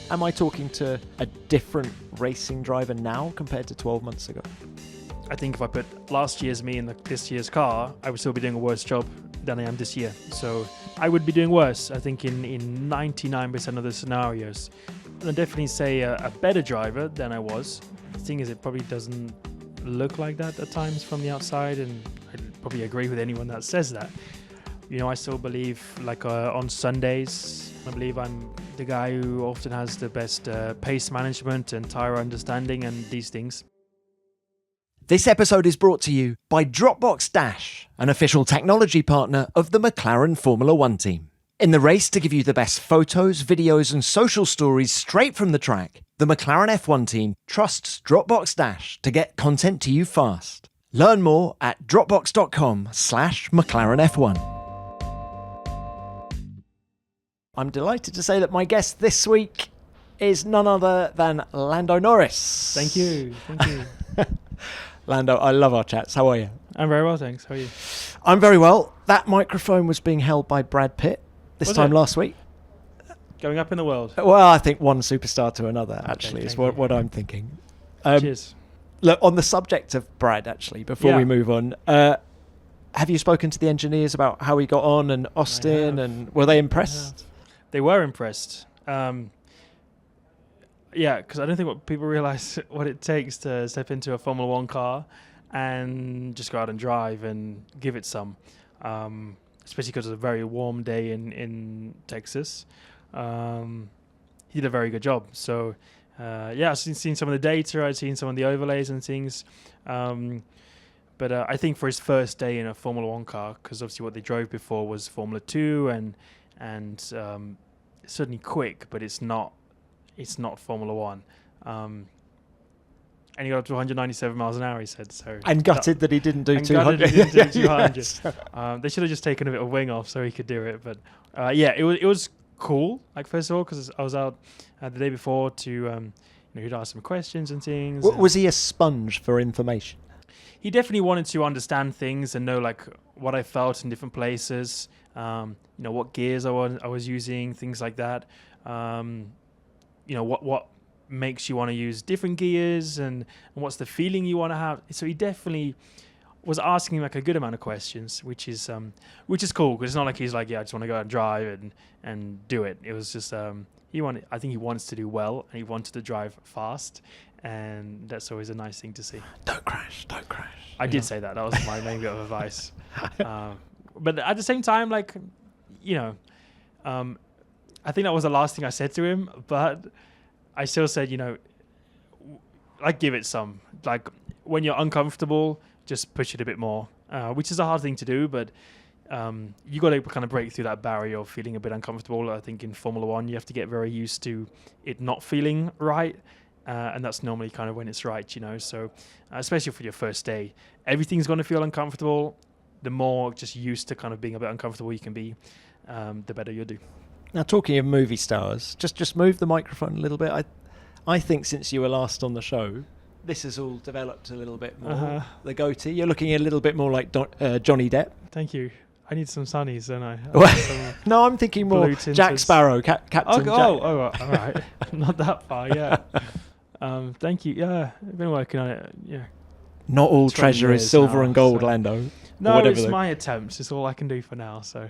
am I talking to a different racing driver now compared to 12 months ago? I think if I put last year's me in this year's car, I would still be doing a worse job than I am this year. So I would be doing worse, I think, in 99% of the scenarios. I'd definitely say a better driver than I was. The thing is, it probably doesn't look like that at times from the outside, and I'd probably agree with anyone that says that. You know, I still believe, like on Sundays, I believe I'm the guy who often has the best pace management and tyre understanding and these things. This episode is brought to you by Dropbox Dash, an official technology partner of the McLaren Formula 1 team. In the race to give you the best photos, videos and social stories straight from the track, the McLaren F1 team trusts Dropbox Dash to get content to you fast. Learn more at dropbox.com/McLarenF1. I'm delighted to say that my guest this week is none other than Lando Norris. Thank you. Lando, I love our chats. How are you? I'm very well, thanks. How are you? I'm very well. That microphone was being held by Brad Pitt this time last week. Going up in the world? Well, I think one superstar to another, actually, is what I'm thinking. Cheers. Look, on the subject of Brad, actually, before we move on, have you spoken to the engineers about how he got on and Austin, and were they impressed? They were impressed. Yeah, because I don't think what people realize what it takes to step into a Formula 1 car and just go out and drive and give it some, especially because it's a very warm day in Texas. He did a very good job. So, I've seen some of the data, I've seen some of the overlays and things. But I think for his first day in a Formula 1 car, because obviously what they drove before was Formula 2 and certainly quick, but it's not Formula 1. And he got up to 197 miles an hour, he said. So and gutted that he didn't do 200. He didn't do 200. Yes. They should have just taken a bit of wing off so he could do it. But it was cool. Like, first of all, because I was out the day before to he'd ask some questions and things. Was he a sponge for information? He definitely wanted to understand things and know like what I felt in different places. What gears I was using, things like that. What makes you want to use different gears and what's the feeling you want to have. So he definitely was asking like a good amount of questions, which is cool, because it's not like he's like, I just want to go out and drive and do it. It was just I think he wants to do well and he wanted to drive fast, and that's always a nice thing to see. Don't crash. I did say that. That was my main bit of advice. But at the same time, I think that was the last thing I said to him, but I still said, give it some. Like, when you're uncomfortable, just push it a bit more, which is a hard thing to do, but you got to kind of break through that barrier of feeling a bit uncomfortable. I think in Formula 1, you have to get very used to it not feeling right, and that's normally kind of when it's right, So especially for your first day, everything's going to feel uncomfortable. The more just used to kind of being a bit uncomfortable you can be, the better you'll do. Now, talking of movie stars, just move the microphone a little bit. I think since you were last on the show, this has all developed a little bit more. The goatee, you're looking a little bit more like Johnny Depp. Thank you. I need some sunnies, don't I? No, I'm thinking more Jack Sparrow, Captain Jack. All right. Not that far, yeah. Thank you. Yeah, I've been working on it. Yeah. Not all treasure is silver and gold, Lando. No, it's my attempts. It's all I can do for now, so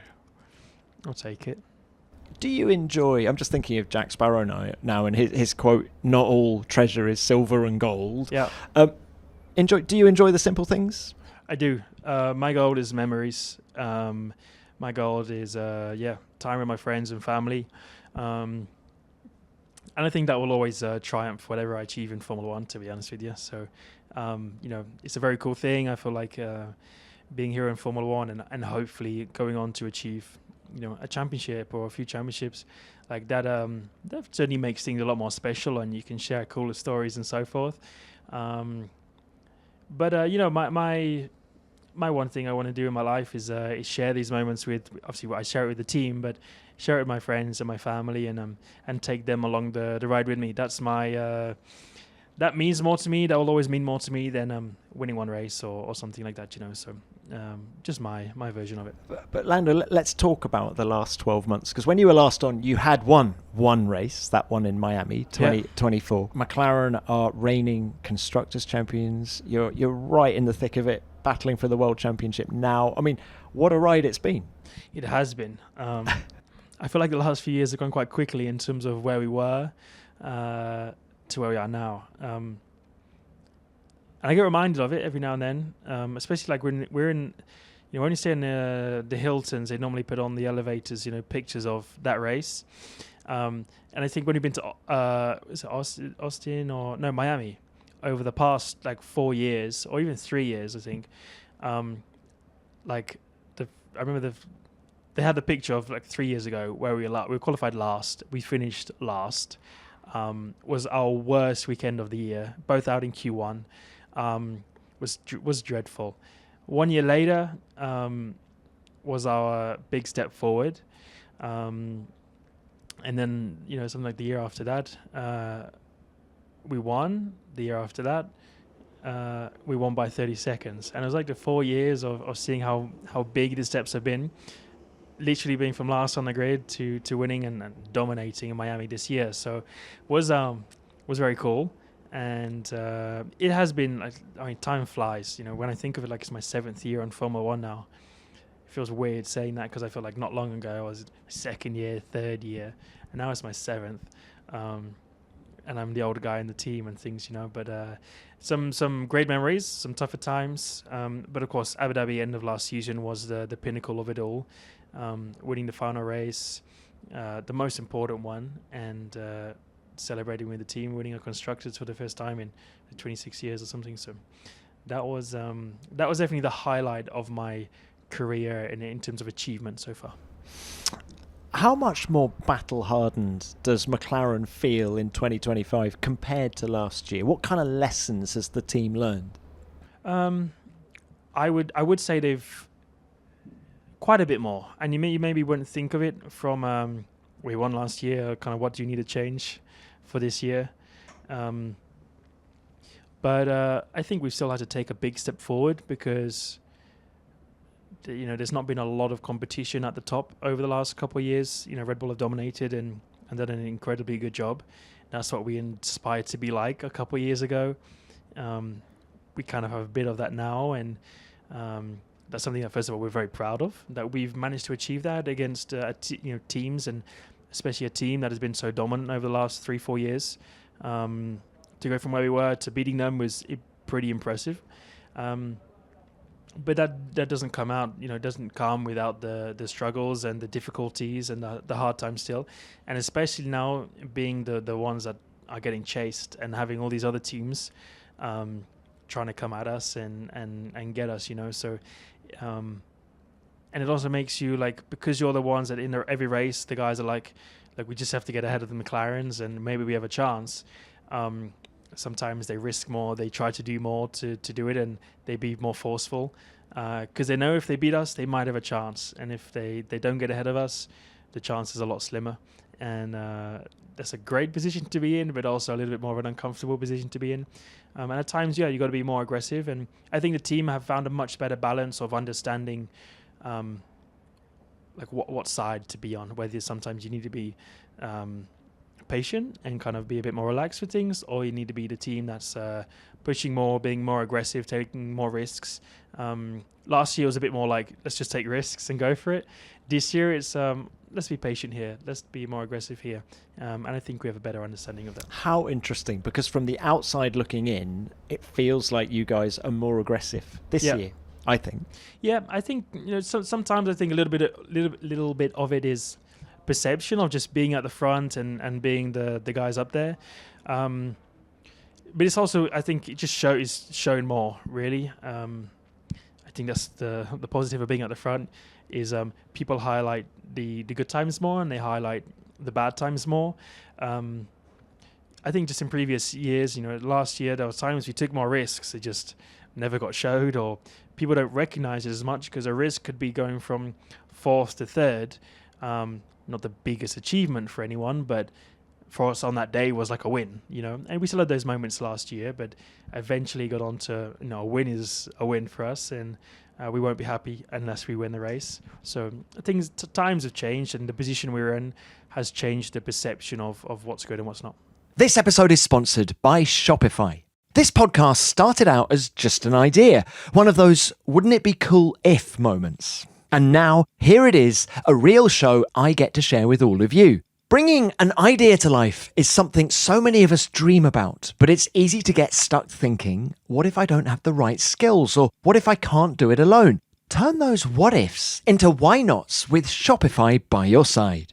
I'll take it. Do you enjoy, I'm just thinking of Jack Sparrow now and his quote, not all treasure is silver and gold. Yeah. Do you enjoy the simple things? I do. My gold is memories. My gold is, time with my friends and family. And I think that will always triumph whatever I achieve in Formula 1, to be honest with you. So, it's a very cool thing. I feel like being here in Formula 1 and hopefully going on to achieve a championship or a few championships like that, that certainly makes things a lot more special, and you can share cooler stories and so forth. My one thing I want to do in my life is share these moments with, obviously I share it with the team, but share it with my friends and my family, and take them along the ride with me. That's my that means more to me. That will always mean more to me than winning one race or something like that, So just my version of it. But Lando, let's talk about the last 12 months, because when you were last on, you had won one race, that one in Miami, 2024. McLaren are reigning Constructors Champions. You're right in the thick of it, battling for the World Championship now. I mean, what a ride it's been. It has been. I feel like the last few years have gone quite quickly in terms of where we were to where we are now. And I get reminded of it every now and then, especially like we're in, when you stay in the Hiltons, they normally put on the elevators, pictures of that race. And I think when you've been to is it Austin or Miami over the past like 4 years or even 3 years, I think, I remember they had the picture of like 3 years ago where we qualified last. We finished last. Was our worst weekend of the year, both out in Q1. Was dreadful. 1 year later was our big step forward. And then, something like the year after that, we won. The year after that, we won by 30 seconds. And it was like the 4 years of seeing how big the steps have been. Literally being from last on the grid to winning and dominating in Miami this year. So was very cool. And it has been, time flies. When I think of it like it's my 7th year on Formula One now, it feels weird saying that because I feel like not long ago I was second year, third year, and now it's my 7th. And I'm the older guy in the team and things, But some great memories, some tougher times. But of course, Abu Dhabi end of last season was the pinnacle of it all. Winning the final race, the most important one, and celebrating with the team, winning a Constructors for the first time in 26 years or something. So that was definitely the highlight of my career in terms of achievement so far. How much more battle-hardened does McLaren feel in 2025 compared to last year? What kind of lessons has the team learned? I would say they've quite a bit more, and you maybe wouldn't think of it from we won last year. Kind of what do you need to change for this year? But I think we've still had to take a big step forward because there's not been a lot of competition at the top over the last couple of years. Red Bull have dominated and done an incredibly good job. That's what we aspired to be like a couple of years ago. We kind of have a bit of that now, and that's something that, first of all, we're very proud of, that we've managed to achieve that against teams, and especially a team that has been so dominant over the last 3-4 years. To go from where we were to beating them was pretty impressive. But that doesn't come out, doesn't come without the struggles and the difficulties and the hard times still. And especially now being the ones that are getting chased and having all these other teams trying to come at us and get us, So, and it also makes you because you're the ones that in every race, the guys are like we just have to get ahead of the McLarens and maybe we have a chance. Sometimes they risk more, they try to do more to do it, and they be more forceful because they know if they beat us, they might have a chance. And if they don't get ahead of us, the chance is a lot slimmer. And that's a great position to be in, but also a little bit more of an uncomfortable position to be in. And at times, you got to be more aggressive. And I think the team have found a much better balance of understanding what side to be on, whether sometimes you need to be patient and kind of be a bit more relaxed with things, or you need to be the team that's pushing more, being more aggressive, taking more risks. Last year was a bit more like, let's just take risks and go for it. This year it's let's be patient here, let's be more aggressive here, and I think we have a better understanding of that. How interesting, because from the outside looking in, it feels like you guys are more aggressive this year, I think. Yeah, I think sometimes I think a little bit of it is perception of just being at the front and being the guys up there, but it's also, I think, it just is showing more really. I think that's the positive of being at the front is people highlight the good times more and they highlight the bad times more. I think just in previous years, last year there was times we took more risks, it just never got showed, or people don't recognize it as much because a risk could be going from 4th to 3rd. Not the biggest achievement for anyone, but for us on that day was like a win, and we still had those moments last year, but eventually got on to, a win is a win for us, and we won't be happy unless we win the race. So times have changed, and the position we're in has changed the perception of what's good and what's not. This episode is sponsored by Shopify. This podcast started out as just an idea, one of those wouldn't it be cool if moments. And now, here it is, a real show I get to share with all of you. Bringing an idea to life is something so many of us dream about, but it's easy to get stuck thinking, what if I don't have the right skills? Or what if I can't do it alone? Turn those what ifs into why nots with Shopify by your side.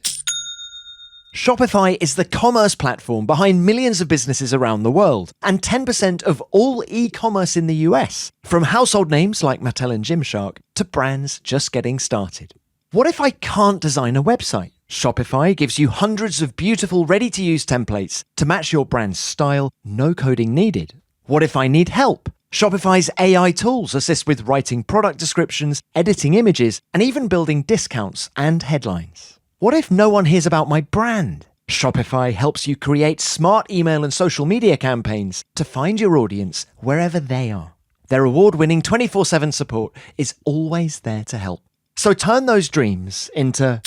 Shopify is the commerce platform behind millions of businesses around the world and 10% of all e-commerce in the US, from household names like Mattel and Gymshark to brands just getting started. What if I can't design a website? Shopify gives you hundreds of beautiful ready-to-use templates to match your brand's style, no coding needed. What if I need help? Shopify's AI tools assist with writing product descriptions, editing images, and even building discounts and headlines. What if no one hears about my brand? Shopify helps you create smart email and social media campaigns to find your audience wherever they are. Their award-winning 24/7 support is always there to help. So turn those dreams into...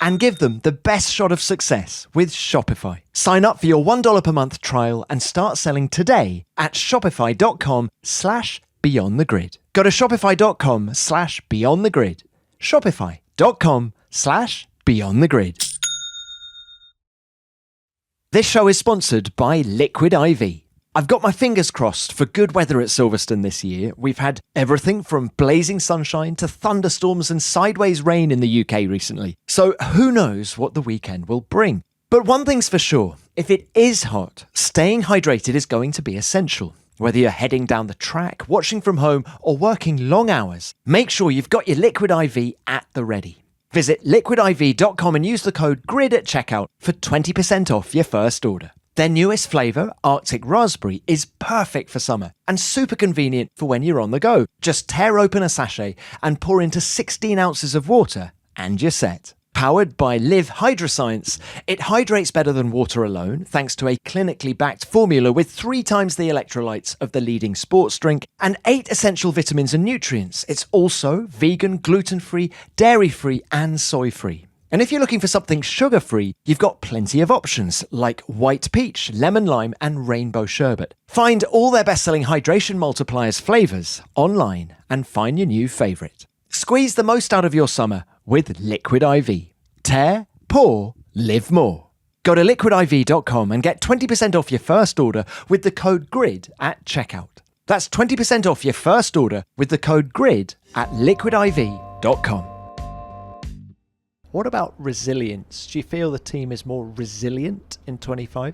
and give them the best shot of success with Shopify. Sign up for your $1 per month trial and start selling today at shopify.com/beyondthegrid. Go to shopify.com/beyondthegrid. Shopify.com/beyondthegrid. This show is sponsored by Liquid IV. I've got my fingers crossed for good weather at Silverstone this year. We've had everything from blazing sunshine to thunderstorms and sideways rain in the UK recently. So who knows what the weekend will bring. But one thing's for sure, if it is hot, staying hydrated is going to be essential. Whether you're heading down the track, watching from home, or working long hours, make sure you've got your Liquid IV at the ready. Visit liquidiv.com and use the code GRID at checkout for 20% off your first order. Their newest flavour, Arctic Raspberry, is perfect for summer and super convenient for when you're on the go. Just tear open a sachet and pour into 16 ounces of water and you're set. Powered by Live Hydroscience, it hydrates better than water alone thanks to a clinically backed formula with 3 times the electrolytes of the leading sports drink and 8 essential vitamins and nutrients. It's also vegan, gluten-free, dairy-free and soy-free. And if you're looking for something sugar-free, you've got plenty of options like white peach, lemon lime, and rainbow sherbet. Find all their best-selling hydration multipliers flavours online and find your new favourite. Squeeze the most out of your summer with Liquid IV. Tear, pour, live more. Go to liquidiv.com and get 20% off your first order with the code GRID at checkout. That's 20% off your first order with the code GRID at liquidiv.com. What about resilience? Do you feel the team is more resilient in 25?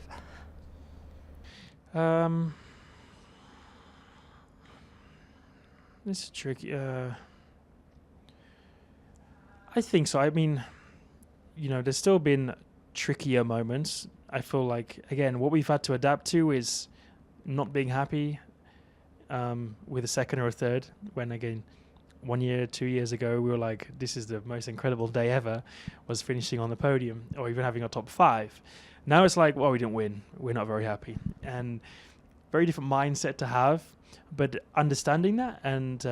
This is tricky. I think so. I mean, there's still been trickier moments. I feel like, again, what we've had to adapt to is not being happy with a second or a third when, again, 1 year, 2 years ago, we were like, this is the most incredible day ever, was finishing on the podium or even having a top 5. Now it's like, well, we didn't win. We're not very happy. And very different mindset to have, but understanding that and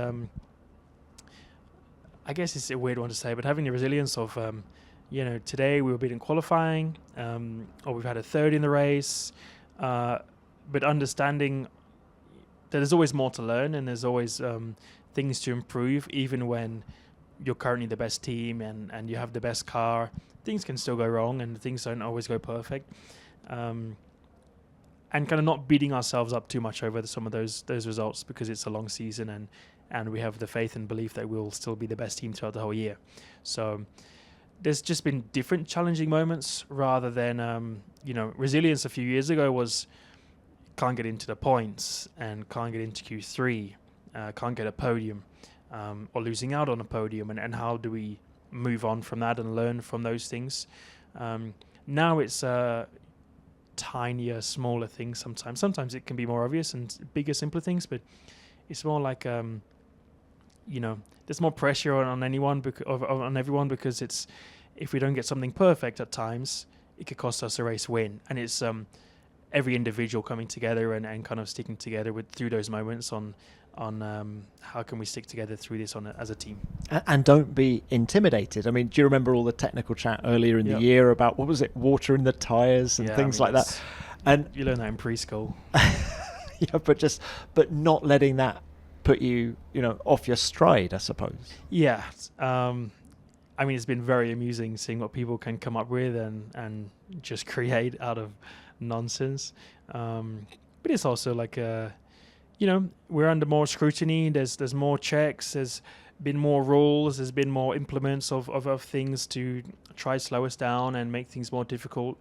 I guess it's a weird one to say, but having the resilience of, today we were beating qualifying or we've had a third in the race, but understanding that there's always more to learn and there's always things to improve, even when you're currently the best team and you have the best car. Things can still go wrong and things don't always go perfect. And kind of not beating ourselves up too much over some of those results because it's a long season and we have the faith and belief that we'll still be the best team throughout the whole year. So there's just been different challenging moments rather than, resilience a few years ago was can't get into the points and can't get into Q3. Can't get a podium or losing out on a podium and how do we move on from that and learn from those things. Now it's tinier, smaller things sometimes it can be more obvious and bigger, simpler things, but it's more like there's more pressure on everyone because it's if we don't get something perfect at times it could cost us a race win. And it's every individual coming together and kind of sticking together through those moments on how can we stick together through this as a team. And don't be intimidated. I mean, do you remember all the technical chat earlier in the year about, what was it, water in the tyres and things like that? And you learn that in preschool. Yeah, but not letting that put you, off your stride, I suppose. Yeah. I mean, it's been very amusing seeing what people can come up with and just create out of nonsense. But it's also like, we're under more scrutiny. There's more checks. There's been more rules. There's been more implements of things to try slow us down and make things more difficult.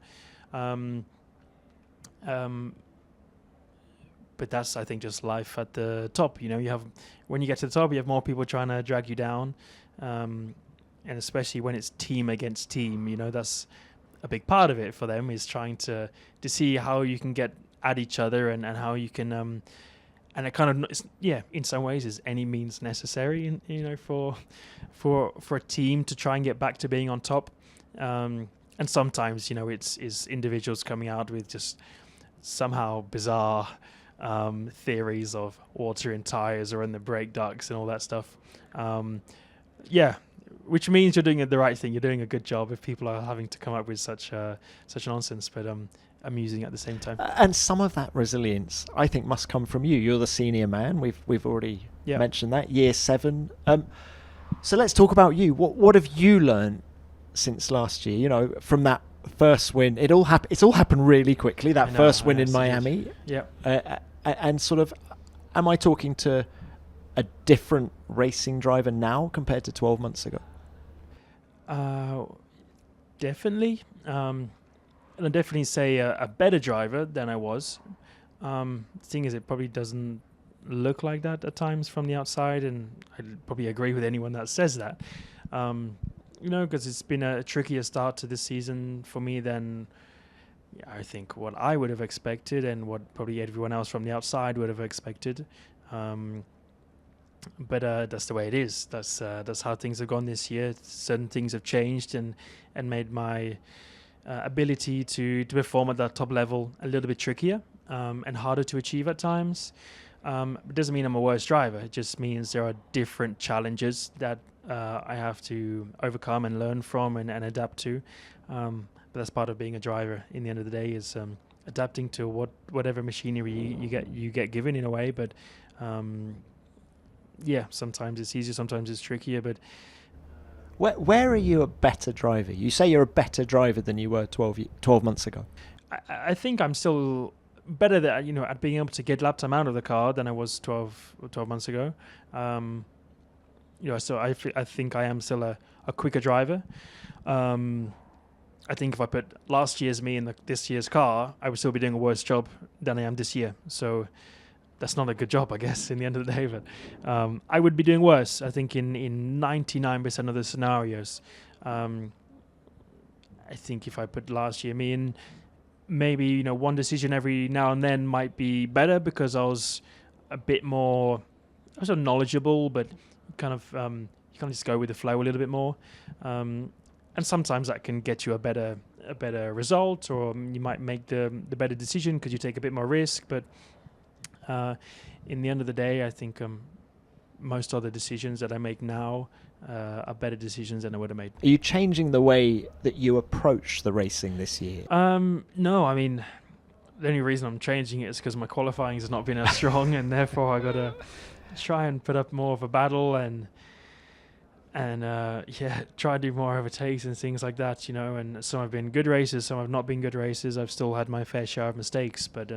But that's, I think, just life at the top. When you get to the top, you have more people trying to drag you down. And especially when it's team against team, that's a big part of it for them, is trying to see how you can get at each other and how you can, and it kind of, in some ways is any means necessary, for a team to try and get back to being on top. And sometimes, it's individuals coming out with just somehow bizarre theories of water in tires or in the brake ducts and all that stuff. Which means you're doing the right thing. You're doing a good job if people are having to come up with such nonsense, but amusing at the same time. And some of that resilience, I think, must come from you. You're the senior man. We've already mentioned that. Year 7. So let's talk about you. What have you learned since last year? From that first win, it's all happened really quickly. That first win in Miami. Yeah. And sort of, am I talking to a different racing driver now compared to 12 months ago? Definitely. And I'd definitely say a better driver than I was. The thing is, it probably doesn't look like that at times from the outside, and I'd probably agree with anyone that says that. Because it's been a trickier start to this season for me than I think what I would have expected and what probably everyone else from the outside would have expected. But that's the way it is. That's how things have gone this year. Certain things have changed and made my ability to perform at that top level a little bit trickier and harder to achieve at times. It doesn't mean I'm a worse driver. It just means there are different challenges that I have to overcome and learn from and adapt to. But that's part of being a driver. In the end of the day, is adapting to whatever machinery you get given in a way. But sometimes it's easier, sometimes it's trickier. But where are you a better driver? You say you're a better driver than you were 12 months ago. I think I'm still better at being able to get lap time out of the car than I was 12 months ago. So I think I am still a quicker driver. I think if I put last year's me in this year's car, I would still be doing a worse job than I am this year. So that's not a good job, I guess, in the end of the day. But I would be doing worse, I think, in 99% of the scenarios. I think if I put last year me in, maybe one decision every now and then might be better because I was a bit more, I was knowledgeable, but kind of you can just go with the flow a little bit more. And sometimes that can get you a better result, or you might make the better decision because you take a bit more risk. But in the end of the day, I think most of the decisions that I make now are better decisions than I would have made. Are you changing the way that you approach the racing this year? No, I mean, the only reason I'm changing it is because my qualifying has not been as strong, and therefore I got to try and put up more of a battle and try to do more overtakes and things like that, and some have been good races, some have not been good races. I've still had my fair share of mistakes, but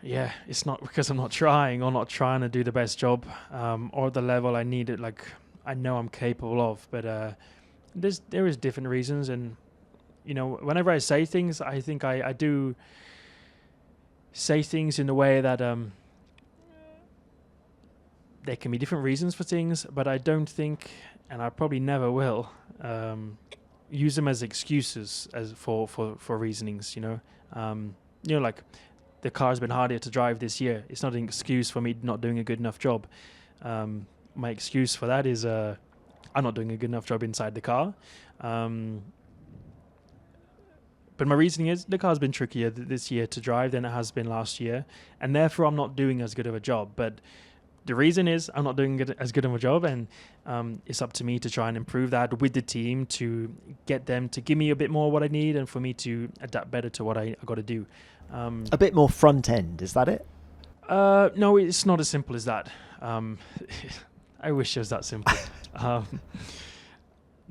it's not because I'm not trying or not trying to do the best job or the level I need it, like I know I'm capable of, but there is different reasons. And whenever I say things, I think I do say things in a way that there can be different reasons for things, but I don't think, and I probably never will, use them as excuses for reasonings. Like the car's been harder to drive this year. It's not an excuse for me not doing a good enough job. My excuse for that is I'm not doing a good enough job inside the car. But my reasoning is the car's been trickier this year to drive than it has been last year, and therefore I'm not doing as good of a job. But the reason is I'm not doing as good of a job, and it's up to me to try and improve that with the team to get them to give me a bit more what I need and for me to adapt better to what I got to do. A bit more front end, is that it? No, it's not as simple as that. I wish it was that simple.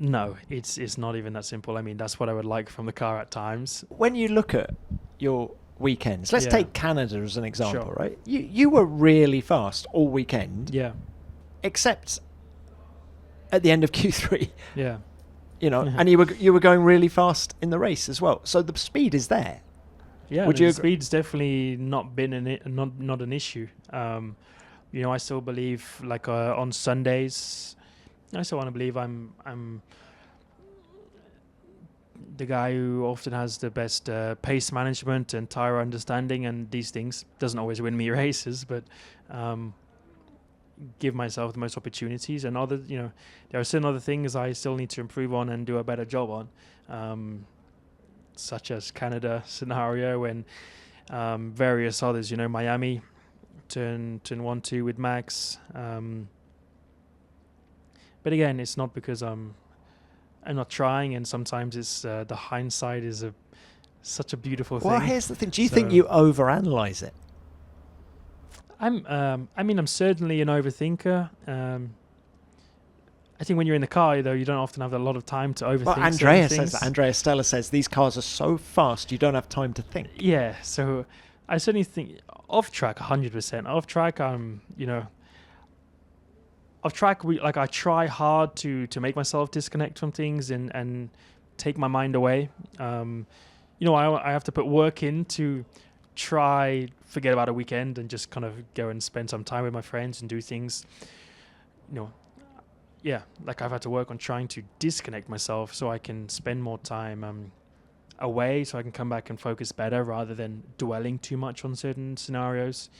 No, it's not even that simple. I mean, that's what I would like from the car at times. When you look at your weekends, let's Yeah. take Canada as an example, Sure. right? You were really fast all weekend, Yeah, except at the end of Q3, yeah. and you were going really fast in the race as well. So the speed is there. Yeah, Would the you speed's definitely not been not an issue. I still believe on Sundays, I still want to believe I'm the guy who often has the best pace management and tire understanding and these things. Doesn't always win me races, but give myself the most opportunities. And there are certain other things I still need to improve on and do a better job on. Such as Canada scenario and various others, Miami, turn 1-2 with Max. But again, it's not because I'm not trying, and sometimes it's the hindsight is such a beautiful thing. Well, here's the thing. Do you think you overanalyze it? I'm certainly an overthinker. I think when you're in the car, though, you don't often have a lot of time to overthink. Well, Andrea says that. Andrea Stella says these cars are so fast, you don't have time to think. Yeah, so I certainly think off track, 100%. Off track, off track, I try hard to make myself disconnect from things and take my mind away. I have to put work in to try forget about a weekend and just kind of go and spend some time with my friends and do things, Yeah, I've had to work on trying to disconnect myself so I can spend more time away, so I can come back and focus better rather than dwelling too much on certain scenarios.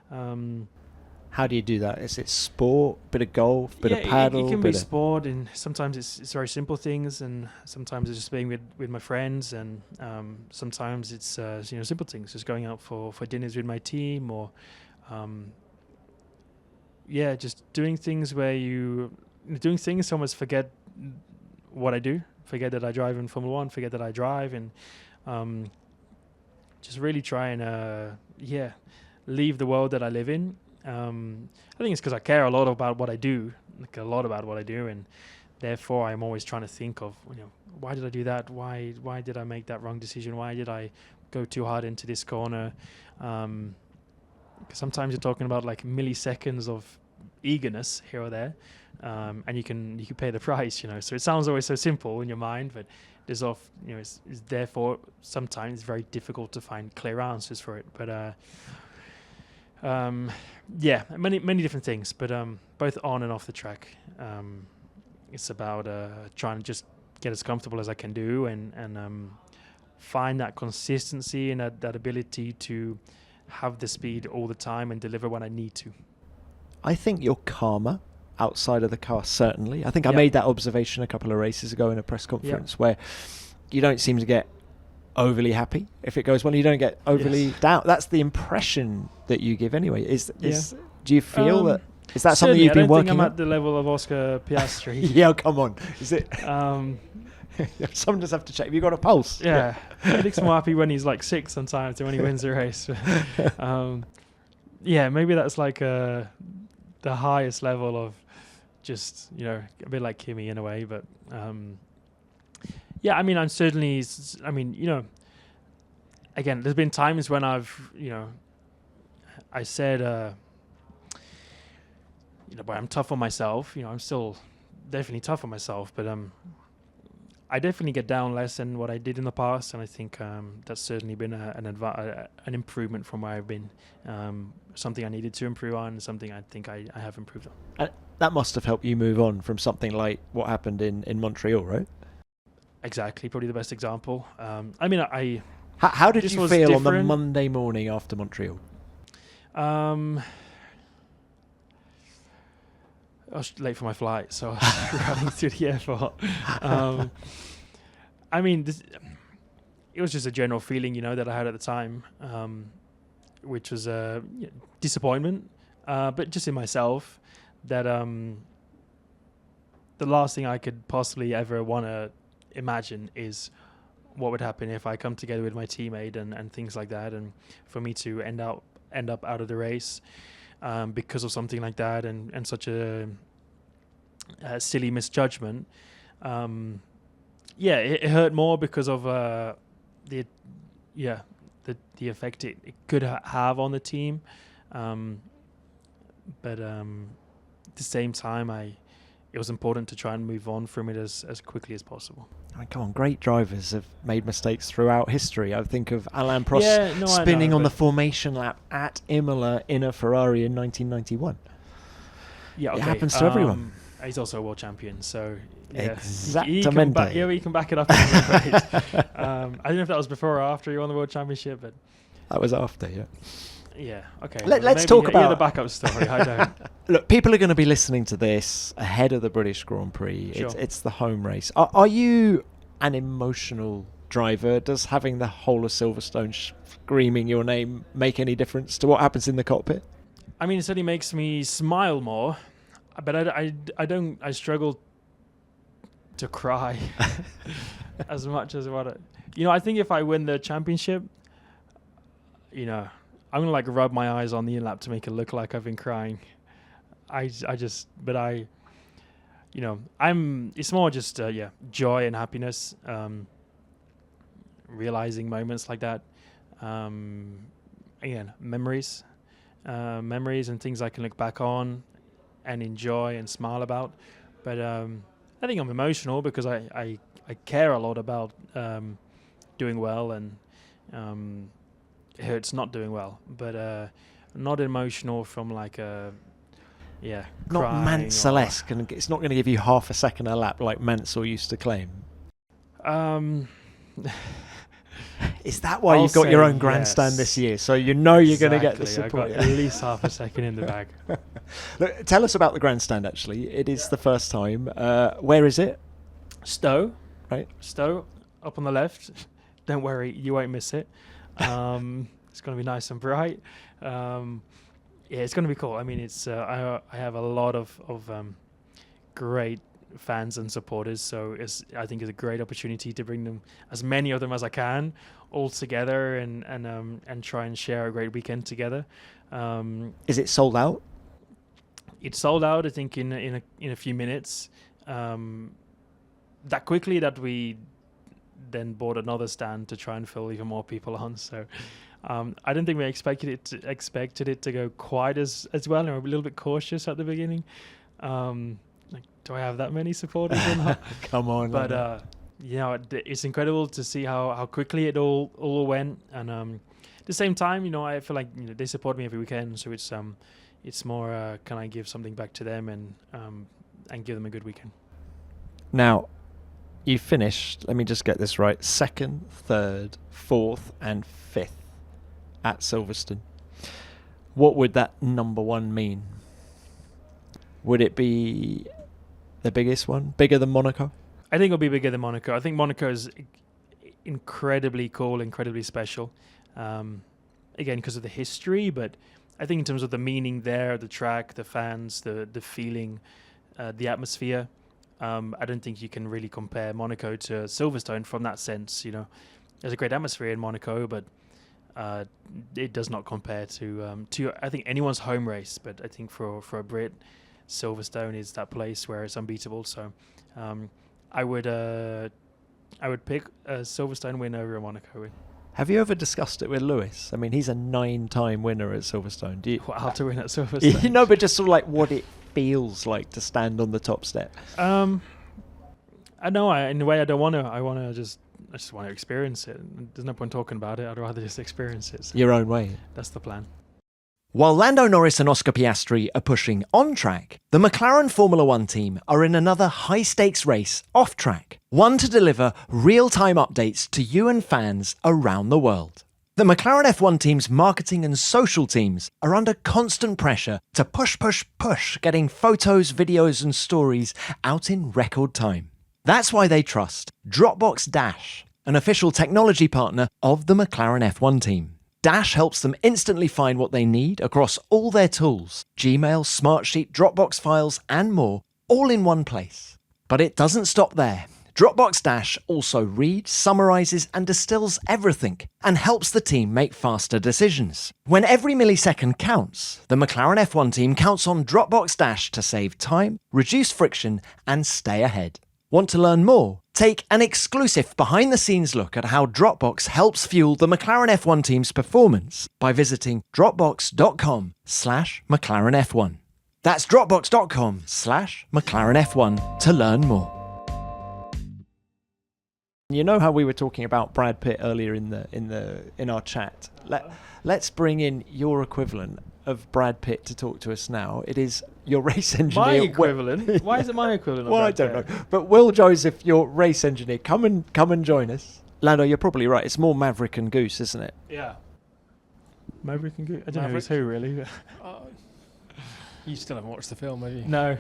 How do you do that? Is it sport, bit of golf, bit of paddle? It can be sport, and sometimes it's very simple things, and sometimes it's just being with my friends, and sometimes it's simple things, just going out for dinners with my team, or just doing things where doing things to almost forget what I do, forget that I drive in Formula 1, forget that I drive, and just really try and leave the world that I live in. I think it's because I care a lot about what I do, and therefore I'm always trying to think of, why did I do that? Why did I make that wrong decision? Why did I go too hard into this corner? Because sometimes you're talking about milliseconds of eagerness here or there, and you can pay the price, So it sounds always so simple in your mind, but there's it's therefore sometimes very difficult to find clear answers for it. But many different things, but both on and off the track. It's about trying to just get as comfortable as I can do and find that consistency and that ability to have the speed all the time and deliver when I need to. I think you're calmer outside of the car, certainly. I think I made that observation a couple of races ago in a press conference where you don't seem to get overly happy if it goes well. You don't get overly down. That's the impression that you give anyway. Do you feel that? Is that something you've been working on? I don't think I'm at the level of Oscar Piastri. Yeah, come on. Is it? Someone does have to check. Have you got a pulse? Yeah. He looks more happy when he's 6th sometimes than when he wins the race. Maybe that's the highest level of just, a bit like Kimi in a way. But I'm certainly, again, there's been times when I've, I said, but I'm tough on myself. I'm still definitely tough on myself, but I definitely get down less than what I did in the past, and I think that's certainly been an improvement from where I've been. Something I needed to improve on, something I think I have improved on. That must have helped you move on from something like what happened in Montreal, right? Exactly, probably the best example. How did you feel on the Monday morning after Montreal? I was late for my flight, so I was running through the airport. I mean, it was just a general feeling, that I had at the time, which was disappointment, but just in myself, that the last thing I could possibly ever want to imagine is what would happen if I come together with my teammate and things like that, and for me to end up out of the race because of something like that, and such a silly misjudgment. It hurt more because of the effect it could have on the team, but at the same time, it was important to try and move on from it as quickly as possible. I mean, come on, great drivers have made mistakes throughout history. I think of Alain Prost spinning on the formation lap at Imola in a Ferrari in 1991. Yeah, okay. It happens to everyone. He's also a world champion, so Exactamente. He can back it up. I don't know if that was before or after he won the world championship, but that was after. Yeah. Yeah. Okay. Let's talk about the backup story. I don't. Look, people are going to be listening to this ahead of the British Grand Prix. Sure. It's the home race. Are you an emotional driver? Does having the whole of Silverstone screaming your name make any difference to what happens in the cockpit? I mean, it certainly makes me smile more, but I don't. I struggle to cry as much as what I think if I win the championship, I'm gonna rub my eyes on the in-lap to make it look like I've been crying. It's more just joy and happiness, realizing moments like that. Again, memories and things I can look back on and enjoy and smile about. But I think I'm emotional because I care a lot about doing well, and it hurts not doing well, but not emotional from not Mansell-esque, and it's not going to give you half a second a lap like Mansell used to claim. Is that why you've got your own grandstand this year? So you're going to get the support. I got at least half a second in the bag. Look, tell us about the grandstand, actually. It is the first time. Where is it? Stowe. Right. Stowe, up on the left. Don't worry, you won't miss it. It's going to be nice and bright. It's going to be cool. I mean, it's I have a lot of great fans and supporters, so I think it's a great opportunity to bring them, as many of them as I can, all together and try and share a great weekend together. Is it sold out? It's sold out, I think, in a few minutes. That quickly that we then bought another stand to try and fill even more people on. So I don't think we expected it to go quite as well. And we're a little bit cautious at the beginning. Do I have that many supporters or not? Come on. But it's incredible to see how quickly it all went. And at the same time, I feel like they support me every weekend. So it's more can I give something back to them and give them a good weekend. Now, you finished, let me just get this right, 2nd, 3rd, 4th and 5th at Silverstone. What would that number 1 mean? Would it be the biggest one? Bigger than Monaco? I think it'll be bigger than Monaco. I think Monaco is incredibly cool, incredibly special. Again, because of the history, but I think in terms of the meaning there, the track, the fans, the feeling, the atmosphere, I don't think you can really compare Monaco to Silverstone from that sense. There's a great atmosphere in Monaco, but it does not compare to I think anyone's home race. But I think for a Brit, Silverstone is that place where it's unbeatable. So I would pick a Silverstone win over a Monaco win. Have you ever discussed it with Lewis? I mean, he's a 9-time winner at Silverstone. How to win at Silverstone? No, but just sort of like what it feels like to stand on the top step. I know. In a way, I don't want to. I just want to experience it. There's no point talking about it. I'd rather just experience it. So your own way. That's the plan. While Lando Norris and Oscar Piastri are pushing on track, the McLaren Formula One team are in another high-stakes race off track, one to deliver real-time updates to you and fans around the world. The McLaren F1 team's marketing and social teams are under constant pressure to push, getting photos, videos, and stories out in record time. That's why they trust Dropbox Dash, an official technology partner of the McLaren F1 team. Dash helps them instantly find what they need across all their tools, Gmail, Smartsheet, Dropbox files, and more, all in one place. But it doesn't stop there. Dropbox Dash also reads, summarizes, and distills everything and helps the team make faster decisions. When every millisecond counts, the McLaren F1 team counts on Dropbox Dash to save time, reduce friction, and stay ahead. Want to learn more? Take an exclusive behind-the-scenes look at how Dropbox helps fuel the McLaren F1 team's performance by visiting dropbox.com/McLaren F1. That's dropbox.com/McLaren F1 to learn more. You know how we were talking about Brad Pitt earlier in our chat? Let's bring in your equivalent of Brad Pitt to talk to us now. It is your race engineer. My equivalent? Why is it my equivalent? Well, I don't know. But Will Joseph, your race engineer, come and join us. Lando, you're probably right. It's more Maverick and Goose, isn't it? Yeah. Maverick and Goose? I don't know who's who, really. You still haven't watched the film, have you? No.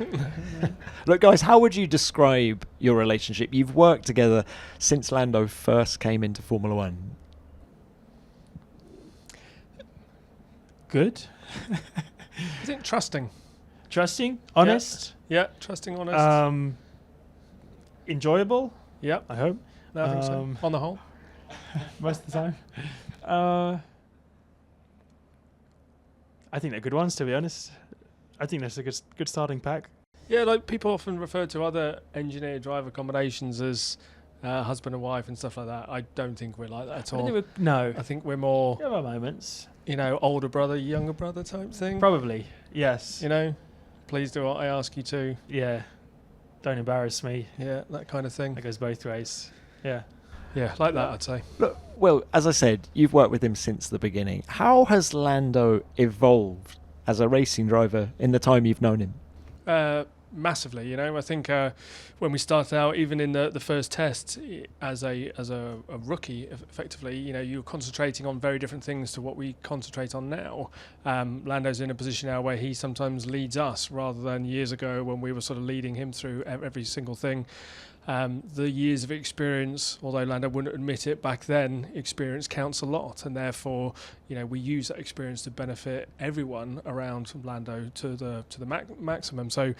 Look, guys, how would you describe your relationship? You've worked together since Lando first came into Formula One. Good. I think trusting. Trusting? Honest? Yeah, trusting, honest. Enjoyable? Yep. I hope. No, I think so. On the whole. Most of the time. I think they're good ones, to be honest. I think that's a good starting pack. Yeah, like people often refer to other engineer-driver combinations as husband and wife and stuff like that. I don't think we're like that at all. No. I think we're more, There are moments. older brother, younger brother type thing. Probably, yes. Please do what I ask you to. Yeah. Don't embarrass me. Yeah, that kind of thing. That goes both ways. Yeah. Yeah, like that, I'd say. Look, Will, as I said, you've worked with him since the beginning. How has Lando evolved as a racing driver in the time you've known him? Massively, I think when we started out, even in the first test as a rookie, effectively, you were concentrating on very different things to what we concentrate on now. Lando's in a position now where he sometimes leads us rather than years ago when we were sort of leading him through every single thing. The years of experience, although Lando wouldn't admit it back then, experience counts a lot, and therefore, we use that experience to benefit everyone around Lando to the maximum. So,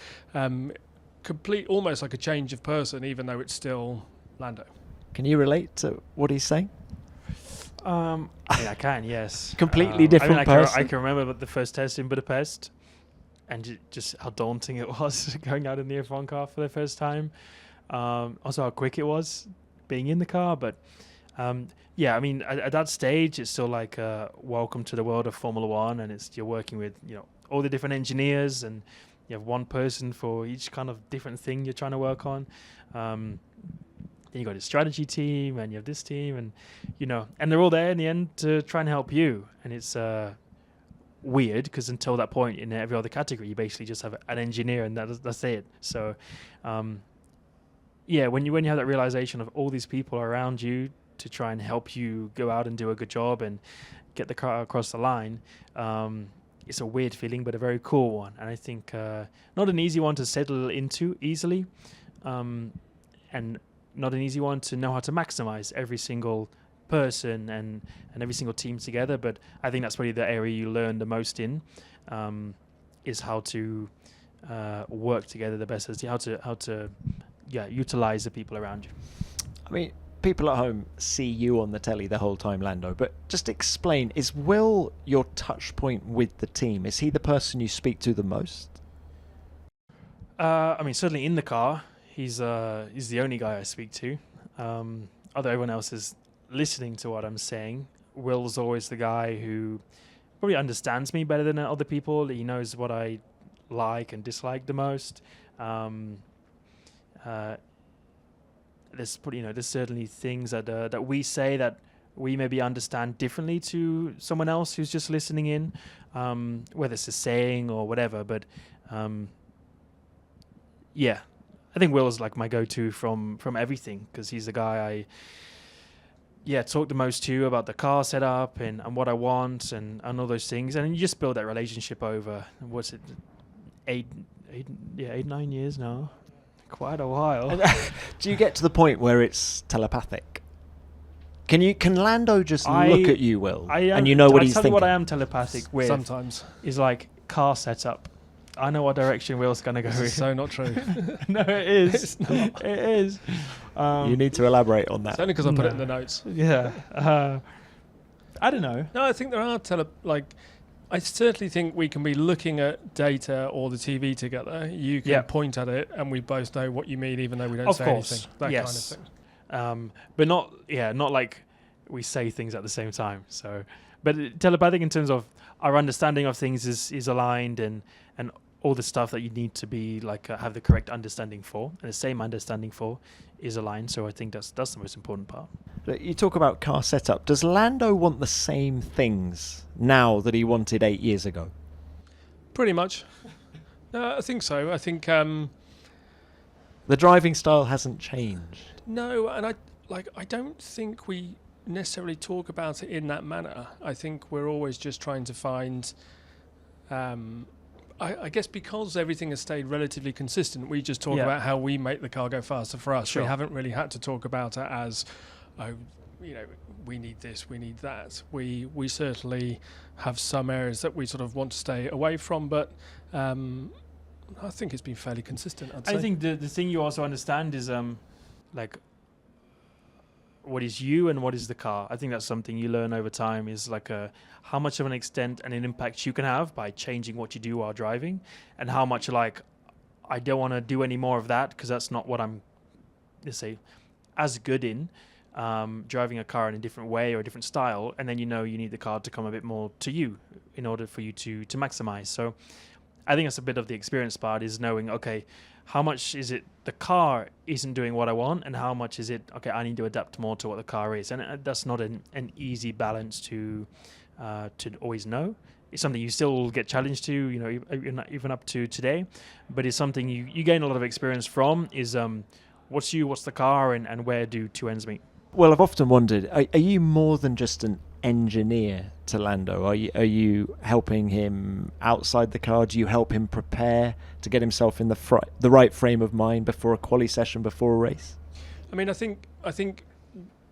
almost like a change of person, even though it's still Lando. Can you relate to what he's saying? I can, yes. Completely different person. I can remember the first test in Budapest, and just how daunting it was going out in the F1 car for the first time. Also how quick it was being in the car, but at that stage it's still like welcome to the world of Formula One, and you're working with all the different engineers, and you have one person for each kind of different thing you're trying to work on. Then you got a strategy team, and you have this team, and and they're all there in the end to try and help you. And it's weird because until that point in every other category you basically just have an engineer, and that's it. So when you have that realization of all these people around you to try and help you go out and do a good job and get the car across the line, it's a weird feeling, but a very cool one. And I think not an easy one to settle into easily, and not an easy one to know how to maximize every single person and every single team together. But I think that's probably the area you learn the most in, is how to work together the best, how to utilize the people around you. I mean, people at home see you on the telly the whole time, Lando, but just explain, is Will your touch point with the team? Is he the person you speak to the most? Certainly in the car, he's the only guy I speak to. Although everyone else is listening to what I'm saying, Will's always the guy who probably understands me better than other people. He knows what I like and dislike the most. There's certainly things that we say that we maybe understand differently to someone else who's just listening in, whether it's a saying or whatever. But I think Will is like my go-to from everything, because he's the guy talk the most to you about the car setup and what I want and all those things. And you just build that relationship over, what's it, 9 years now? Quite a while. Do you get to the point where it's telepathic? Can Lando just look at you, Will, and you know what he's thinking? What I am telepathic with Sometimes is like car setup. I know what direction Will's going to go in. So not true. No, it is. It's not. It is. You need to elaborate on that. It's only because I put it in the notes. Yeah. I don't know. No, I think there are I certainly think we can be looking at data or the TV together. You can point at it, and we both know what you mean, even though we don't say anything. That kind of thing. But not like we say things at the same time. So, but telepathic in terms of our understanding of things is aligned, and all the stuff that you need to be like have the correct understanding for, and the same understanding for, is aligned. So I think that's the most important part. You talk about car setup. Does Lando want the same things now that he wanted 8 years ago? Pretty much. I think so. I think the driving style hasn't changed. No, and I don't think we necessarily talk about it in that manner. I think we're always just trying to find. I guess because everything has stayed relatively consistent, we just talk about how we make the car go faster for us. Sure. We haven't really had to talk about it as, we need this, we need that. We certainly have some areas that we sort of want to stay away from, but I think it's been fairly consistent, I'd say. I think the thing you also understand is like what is you and what is the car. I think that's something you learn over time, is like how much of an extent and an impact you can have by changing what you do while driving, and how much like I don't want to do any more of that because that's not what I'm, let's say, as good in. Driving a car in a different way or a different style, and then you need the car to come a bit more to you in order for you to maximize. So I think that's a bit of the experience part, is knowing, okay, how much is it the car isn't doing what I want, and how much is it, okay, I need to adapt more to what the car is. And that's not an easy balance to always know. It's something you still get challenged to, even up to today, but it's something you gain a lot of experience from, is what's you, what's the car, and where do two ends meet. Well, I've often wondered, are you more than just an engineer to Lando? Are you helping him outside the car? Do you help him prepare to get himself in the right frame of mind before a quali session, before a race? I mean, I think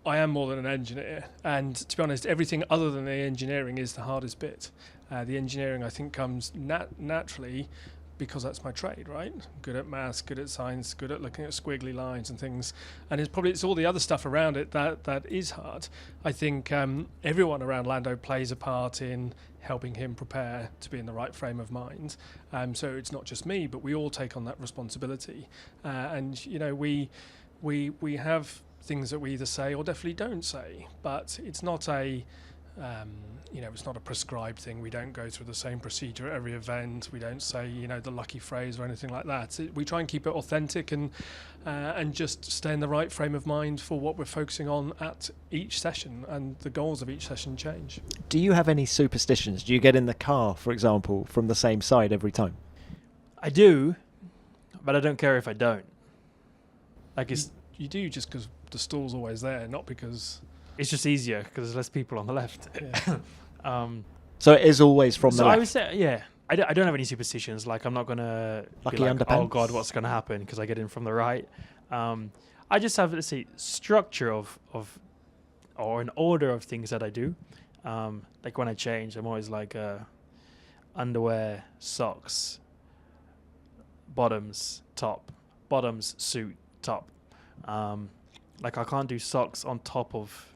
I am more than an engineer, and to be honest, everything other than the engineering is the hardest bit. The engineering, I think, comes naturally, because that's my trade, right? Good at maths, good at science, good at looking at squiggly lines and things. And it's all the other stuff around it that is hard. I think everyone around Lando plays a part in helping him prepare to be in the right frame of mind. So it's not just me, but we all take on that responsibility. And we have things that we either say or definitely don't say, but it's not it's not a prescribed thing. We don't go through the same procedure at every event. We don't say, the lucky phrase or anything like that. We try and keep it authentic and just stay in the right frame of mind for what we're focusing on at each session, and the goals of each session change. Do you have any superstitions? Do you get in the car, for example, from the same side every time? I do, but I don't care if I don't. You do just because the stall's always there, not because... It's just easier because there's less people on the left. Yeah. So it is always from the left? I would say, I don't have any superstitions. Like, I'm not going to be like, oh God, what's going to happen because I get in from the right. I just have, let's say, structure of or an order of things that I do. Like when I change, I'm always like underwear, socks, bottoms, top, bottoms, suit, top. Like I can't do socks on top of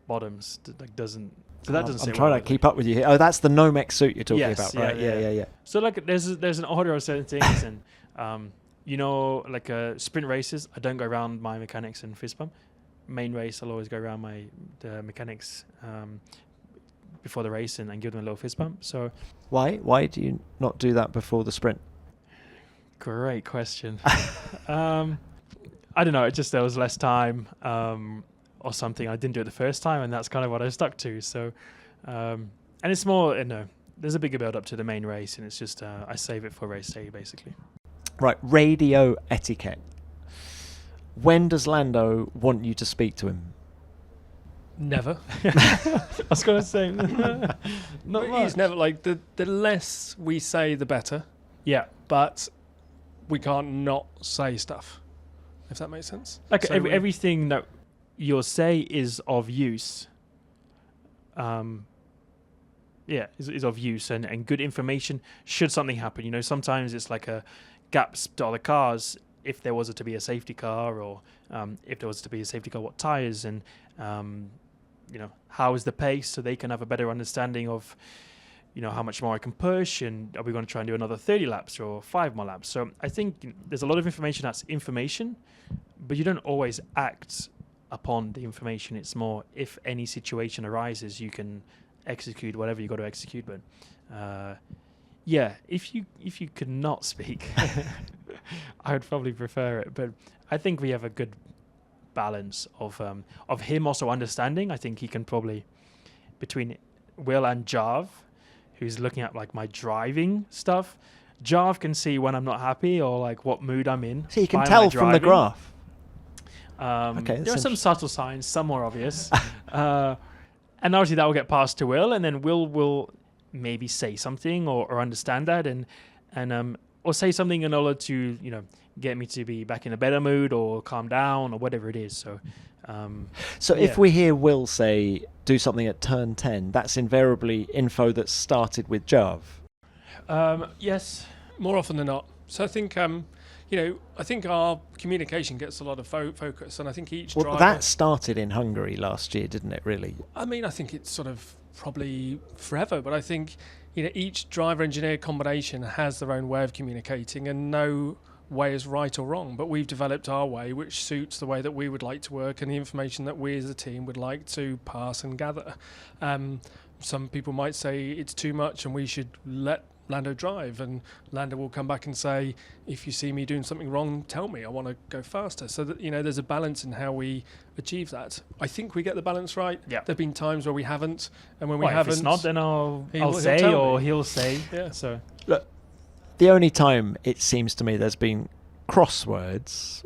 bottoms. That doesn't sit I'm trying to keep up with you here. Oh, that's the Nomex suit you're talking about, right? Yeah. So like there's an order of certain things, and like sprint races, I don't go around my mechanics and fist pump. Main race, I'll always go around the mechanics before the race and give them a little fist bump. So why do you not do that before the sprint? Great question. I don't know. It just there was less time or something. I didn't do it the first time, and that's kind of what I stuck to. So, and it's more, there's a bigger build up to the main race, and it's just I save it for race day basically. Right, radio etiquette. When does Lando want you to speak to him? Never. I was going to say, not But much. it's never like the less we say, the better. Yeah. But we can't not say stuff, if that makes sense. Like So everything that you'll say is of use. Is of use and good information should something happen. You know, sometimes it's like a gaps to other cars. If there was to be a safety car, or if there was to be a safety car, what tires and how is the pace, so they can have a better understanding of, how much more I can push, and are we going to try and do another 30 laps or 5 more laps? So I think there's a lot of information that's information, but you don't always act upon the information. It's more, if any situation arises, you can execute whatever you got to execute. But if you could not speak, I would probably prefer it. But I think we have a good balance of him also understanding. I think he can probably, between Will and Jarv, who's looking at like my driving stuff, Jarv can see when I'm not happy or like what mood I'm in. So you can by my tell from the driving. graph. There are some subtle signs, some more obvious. And obviously that will get passed to Will, and then Will maybe say something or understand that and or say something in order to, get me to be back in a better mood or calm down or whatever it is. So if we hear Will say, do something at turn 10, that's invariably info that's started with Jarv. Yes. more often than not. So I think I think our communication gets a lot of focus, and I think each driver. That started in Hungary last year, didn't it? Really. I mean, I think it's sort of probably forever, but I think each driver-engineer combination has their own way of communicating, and no way is right or wrong. But we've developed our way, which suits the way that we would like to work and the information that we as a team would like to pass and gather. Some people might say it's too much, and we should let Lando drive, and Lando will come back and say, if you see me doing something wrong, tell me, I want to go faster. So that there's a balance in how we achieve that. I think we get the balance right. Yeah. There've been times where we haven't, and when we haven't, if it's not, then I'll he'll say, tell or me. he'll say. Yeah. So Look, the only time it seems to me there's been crosswords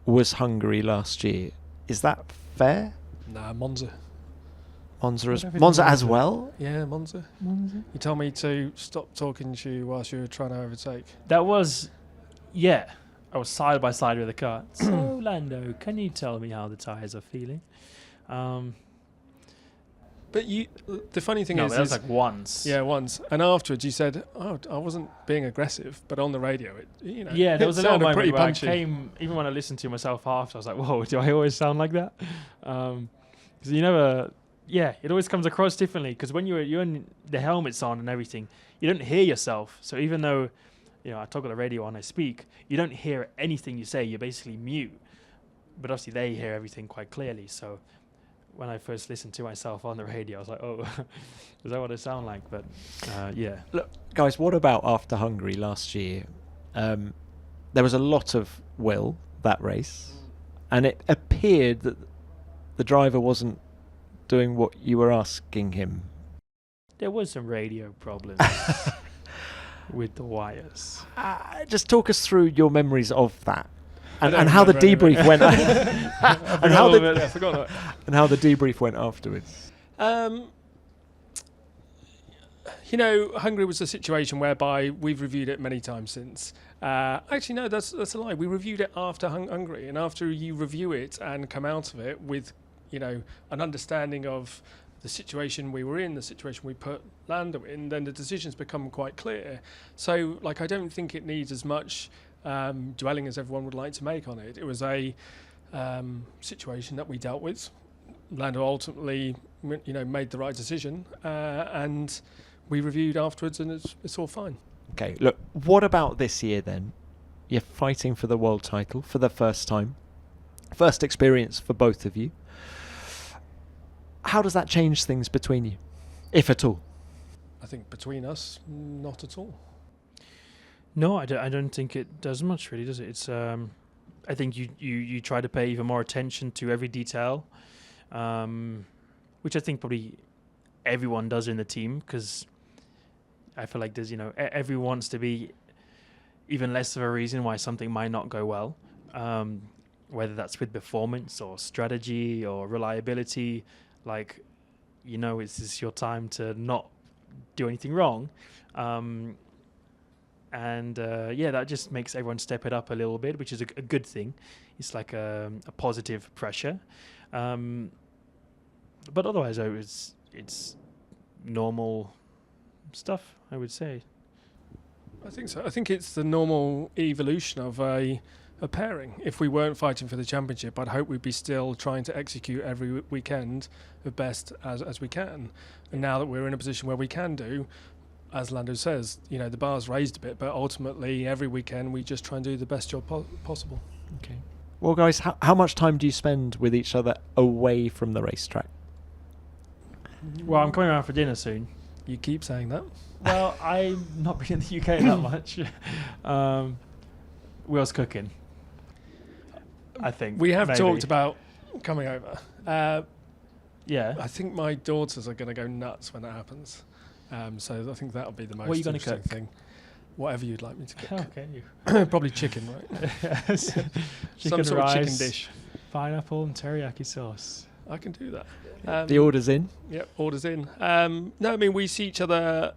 was Hungary last year. Is that fair? Nah, Monza. Monza as well? Yeah, Monza. You told me to stop talking to you whilst you were trying to overtake. that was, I was side by side with the car. So Lando, can you tell me how the tires are feeling? But the funny thing No, is, that was like once. yeah, once, and afterwards you said, "Oh, I wasn't being aggressive," but on the radio, Yeah, there was a little sounded moment pretty where I punchy. came, even when I listened to myself after, I was like, whoa, do I always sound like that? Because you never, it always comes across differently, because when you're in the helmets on and everything, you don't hear yourself. So even though, I talk on the radio and I speak, you don't hear anything you say. You're basically mute. But obviously they hear everything quite clearly. So when I first listened to myself on the radio, I was like, oh, is that what I sound like? But Look, guys, what about after Hungary last year? There was a lot of will that race, and it appeared that the driver wasn't doing what you were asking him. there was some radio problems with the wires. Just talk us through your memories of that, I don't and how the remember any of debrief it. went, and how I forgot that. and how the debrief went afterwards. Hungary was a situation whereby we've reviewed it many times since. Actually, no, that's a lie. We reviewed it after Hungary, and after you review it and come out of it with, an understanding of the situation we were in, the situation we put Lando in, then the decisions become quite clear. So, I don't think it needs as much dwelling as everyone would like to make on it. It was a situation that we dealt with. Lando ultimately, made the right decision, and we reviewed afterwards, and it's all fine. Okay, look, what about this year then? You're fighting for the world title for the first time. First experience for both of you. How does that change things between you, if at all? I think between us, not at all. No, I don't think it does much, really, does it? It's I think you try to pay even more attention to every detail, which I think probably everyone does in the team, because I feel like there's, everyone wants to be even less of a reason why something might not go well, whether that's with performance or strategy or reliability. like, this is your time to not do anything wrong. That just makes everyone step it up a little bit, which is a good thing. It's like a positive pressure. But otherwise, it's normal stuff, I would say. I think so. I think it's the normal evolution of a pairing. If we weren't fighting for the championship, I'd hope we'd be still trying to execute every weekend the best as we can. And now that we're in a position where we can do, as Lando says, the bar's raised a bit, but ultimately every weekend we just try and do the best job possible. Okay. Well, guys, how much time do you spend with each other away from the racetrack? Well, I'm coming around for dinner soon. You keep saying that. Well, I'm not been in the UK that much. Will's cooking, I think. We have maybe. talked about coming over. Yeah. I think my daughters are going to go nuts when that happens. So I think that'll be the most What are you gonna interesting cook? thing. Whatever you'd like me to cook. Okay. Probably chicken, right? Yes. Some sort rice, of chicken dish. pineapple and teriyaki sauce. I can do that. The order's in. Yep, orders in. No, I mean, we see each other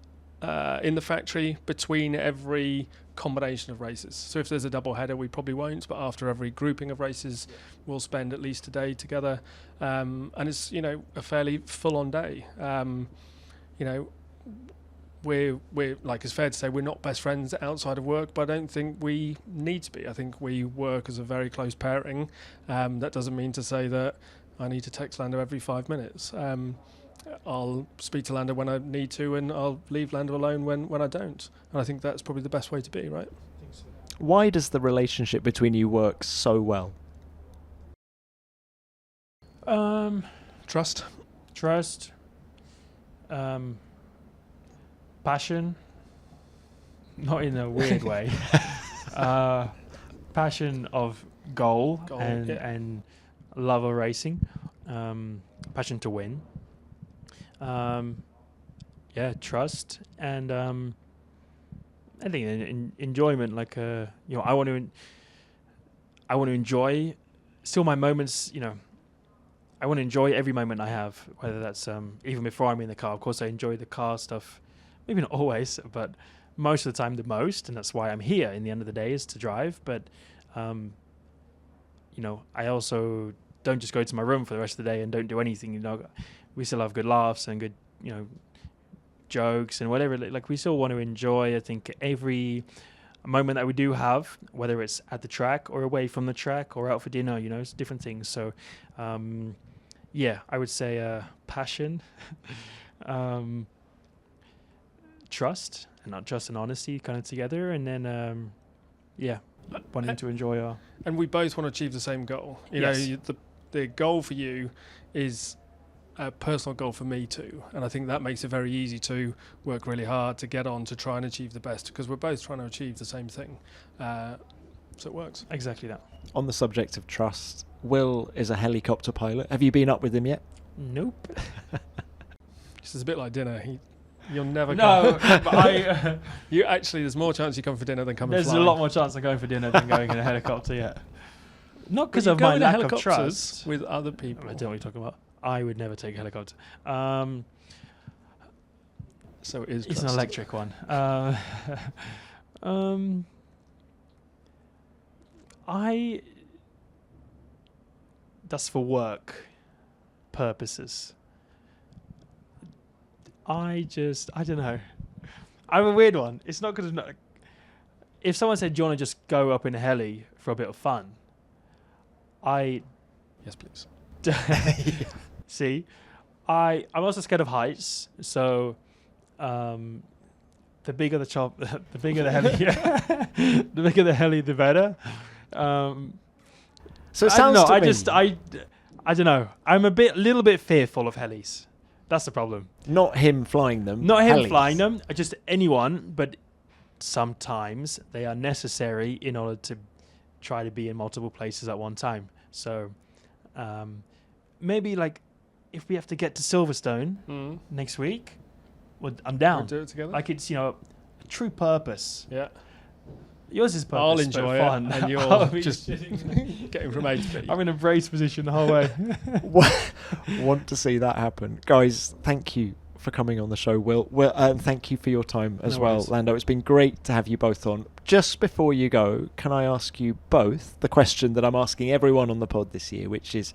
in the factory between every combination of races. So if there's a double header, we probably won't, but after every grouping of races, we'll spend at least a day together. And it's, a fairly full-on day. We're like, it's fair to say we're not best friends outside of work, but I don't think we need to be. I think we work as a very close pairing. That doesn't mean to say that I need to text Lando every 5 minutes. I'll speak to Lando when I need to, and I'll leave Lando alone when I don't. And I think that's probably the best way to be, right? I think so. Why does the relationship between you work so well? Trust. Passion, not in a weird way. Passion of goal and love of racing. Passion to win. Trust and I think enjoyment. Like I want to enjoy still my moments. I want to enjoy every moment I have, whether that's even before I'm in the car. Of course, I enjoy the car stuff. Maybe not always, but most of the time the most, and that's why I'm here in the end of the day is to drive. But, I also don't just go to my room for the rest of the day and don't do anything. We still have good laughs and good, jokes and whatever. Like we still want to enjoy, I think, every moment that we do have, whether it's at the track or away from the track or out for dinner, it's different things. So, I would say passion. Trust and honesty kind of together, and then wanting to enjoy our and we both want to achieve the same goal. The goal for you is a personal goal for me too, and I think that makes it very easy to work really hard to get on to try and achieve the best, because we're both trying to achieve the same thing, so it works. Exactly that. On the subject of trust, Will is a helicopter pilot. Have you been up with him yet? Nope. It's a bit like dinner. You'll never no, come. but You actually, there's more chance you come for dinner than come and there's fly. a lot more chance of going for dinner than going in a helicopter yet. Not because of my lack of trust with other people. I don't know what you're talking about. I would never take a helicopter. So it is. It's an electric one. That's for work purposes. I don't know. I'm a weird one. It's not because if someone said, do you want to just go up in a heli for a bit of fun? Yes, please. See, I'm also scared of heights. So, the bigger the the bigger the heli, the bigger the heli, the better. So it sounds. I don't know. I'm a little bit fearful of helis. That's the problem. Not him flying them. Not him helis. flying them. Just anyone. But sometimes they are necessary in order to try to be in multiple places at one time. So maybe like if we have to get to Silverstone next week, I'm down. We'll do it together. Like it's a true purpose. Yeah. Yours is perfect. I'll enjoy fun. it, and I'll you're be just getting from A to B. I'm in a brace position the whole way. Want to see that happen. Guys, thank you for coming on the show, Will. And thank you for your time as No well, worries. Lando. It's been great to have you both on. Just before you go, can I ask you both the question that I'm asking everyone on the pod this year, which is,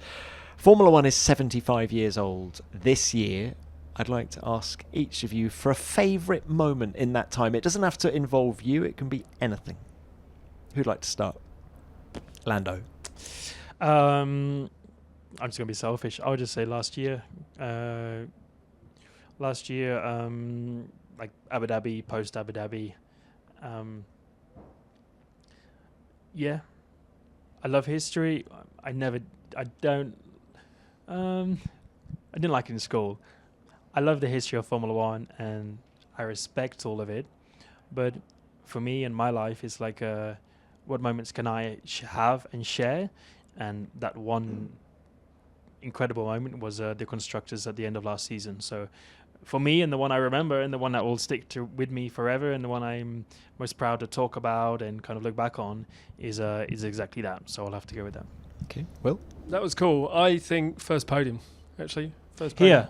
Formula One is 75 years old this year. I'd like to ask each of you for a favourite moment in that time. It doesn't have to involve you. It can be anything. Who'd like to start? Lando. I'm just gonna be selfish. I would just say last year. Like Abu Dhabi, post Abu Dhabi. Yeah, I love history. I didn't like it in school. I love the history of Formula One, and I respect all of it. But for me in my life, it's like, what moments can I have and share? And that one incredible moment was the constructors at the end of last season. So for me, and the one I remember, and the one that will stick with me forever, and the one I'm most proud to talk about and kind of look back on is exactly that. So I'll have to go with that. Okay, Will? That was cool. I think first podium, actually. First podium. Here.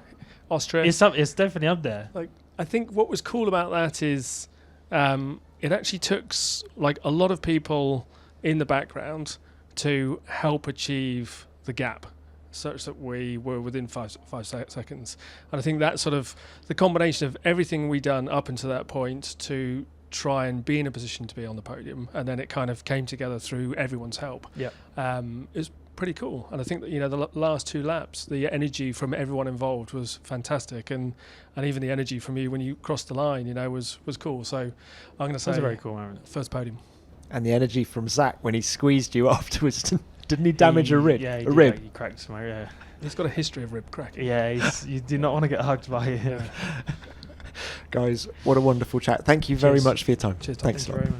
Austria. It's definitely up there. Like, I think what was cool about that is it actually took like a lot of people in the background to help achieve the gap, such that we were within five seconds. And I think that sort of the combination of everything we'd done up until that point to try and be in a position to be on the podium, and then it kind of came together through everyone's help. Yeah, is pretty cool. And I think that, you know, the last two laps, the energy from everyone involved was fantastic, and even the energy from you when you crossed the line, you know, was cool. So I'm going to say it was a very cool moment. First podium. And the energy from Zach when he squeezed you afterwards. Didn't he damage a rib? Yeah, a rib. He cracked my rib. He's got a history of rib cracking. Yeah, you do not want to get hugged by him. Guys, what a wonderful chat. Thank you very Cheers. much for your time. Cheers, Tom. Thanks a Thank you lot. very much.